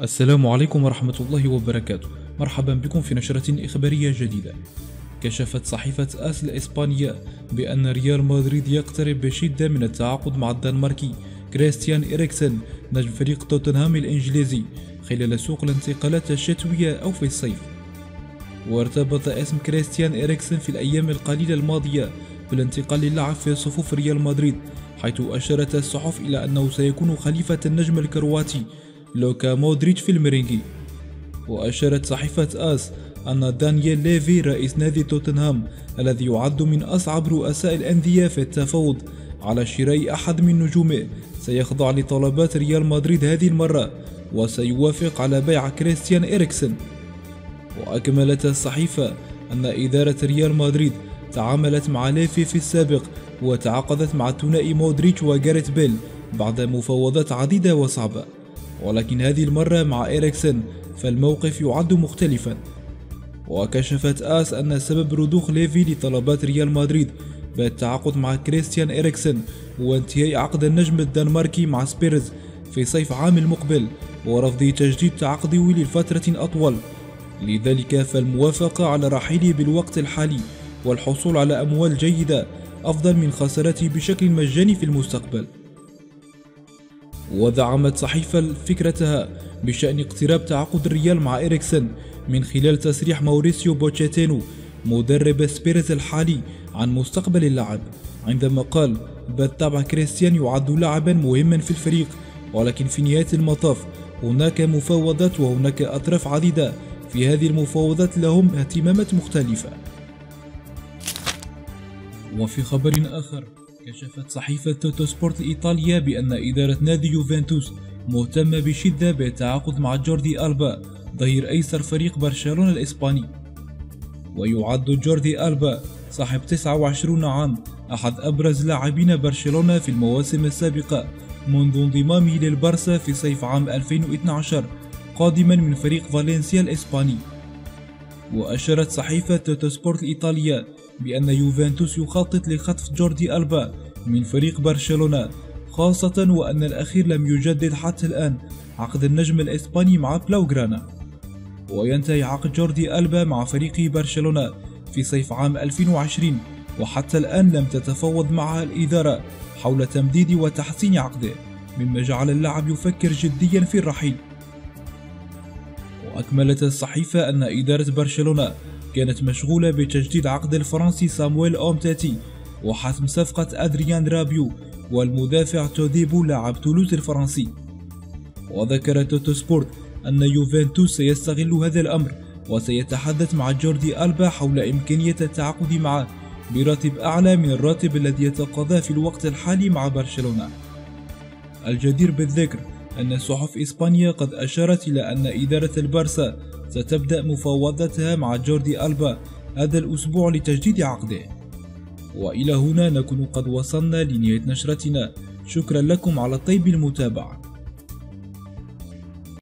السلام عليكم ورحمة الله وبركاته. مرحبا بكم في نشرة إخبارية جديدة. كشفت صحيفة آس الإسبانية بأن ريال مدريد يقترب بشدة من التعاقد مع الدنماركي كريستيان إريكسن نجم فريق توتنهام الإنجليزي خلال سوق الانتقالات الشتوية أو في الصيف. وارتبط اسم كريستيان إريكسن في الأيام القليلة الماضية بالانتقال للعب في صفوف ريال مدريد، حيث أشارت الصحف إلى أنه سيكون خليفة النجم الكرواتي لوكا مودريتش في الميرينغي. وأشارت صحيفة آس أن دانييل ليفي رئيس نادي توتنهام الذي يعد من أصعب رؤساء الأندية في التفاوض على شراء أحد من نجومه سيخضع لطلبات ريال مدريد هذه المرة وسيوافق على بيع كريستيان إريكسن. وأكملت الصحيفة أن إدارة ريال مدريد تعاملت مع ليفي في السابق وتعاقدت مع الثنائي مودريتش وجاريث بيل بعد مفاوضات عديدة وصعبة، ولكن هذه المرة مع إريكسن فالموقف يعد مختلفا. وكشفت آس أن سبب رضوخ ليفي لطلبات ريال مدريد بالتعاقد مع كريستيان إريكسن هو انتهاء عقد النجم الدنماركي مع سبيرز في صيف عام المقبل ورفض تجديد عقده لفترة أطول، لذلك فالموافقة على رحيله بالوقت الحالي والحصول على أموال جيدة أفضل من خسارته بشكل مجاني في المستقبل. ودعمت صحيفة فكرتها بشأن اقتراب تعاقد الريال مع إريكسن من خلال تصريح ماوريسيو بوتشيتينو مدرب سبيرز الحالي عن مستقبل اللاعب، عندما قال: بالطبع كريستيان يعد لاعبا مهما في الفريق، ولكن في نهاية المطاف هناك مفاوضات وهناك أطراف عديدة في هذه المفاوضات لهم اهتمامات مختلفة. وفي خبر آخر، كشفت صحيفة توتو سبورت الإيطالية بأن إدارة نادي يوفنتوس مهتمة بشدة بالتعاقد مع جوردي ألبا ظهير أيسر فريق برشلونة الإسباني. ويعد جوردي ألبا صاحب 29 عام أحد أبرز لاعبين برشلونة في المواسم السابقة منذ انضمامه للبارسا في صيف عام 2012 قادما من فريق فالنسيا الإسباني. وأشارت صحيفة توتو سبورت الإيطالية بأن يوفنتوس يخطط لخطف جوردي ألبا من فريق برشلونة، خاصة وأن الأخير لم يجدد حتى الآن عقد النجم الإسباني مع بلاوغرانا. وينتهي عقد جوردي ألبا مع فريق برشلونة في صيف عام 2020 وحتى الآن لم تتفاوض معها الإدارة حول تمديد وتحسين عقده، مما جعل اللاعب يفكر جديا في الرحيل. وأكملت الصحيفة أن إدارة برشلونة كانت مشغولة بتجديد عقد الفرنسي سامويل أومتيتي وحسم صفقة أدريان رابيو والمدافع توديبو لاعب تولوز الفرنسي. وذكر توتو سبورت أن يوفنتوس سيستغل هذا الأمر وسيتحدث مع جوردي ألبا حول إمكانية التعاقد معه براتب أعلى من الراتب الذي يتقاضاه في الوقت الحالي مع برشلونة. الجدير بالذكر أن صحف إسبانيا قد أشارت إلى أن إدارة البارسا ستبدأ مفاوضاتها مع جوردي ألبا هذا الأسبوع لتجديد عقده. وإلى هنا نكون قد وصلنا لنهاية نشرتنا، شكرا لكم على طيب المتابعة.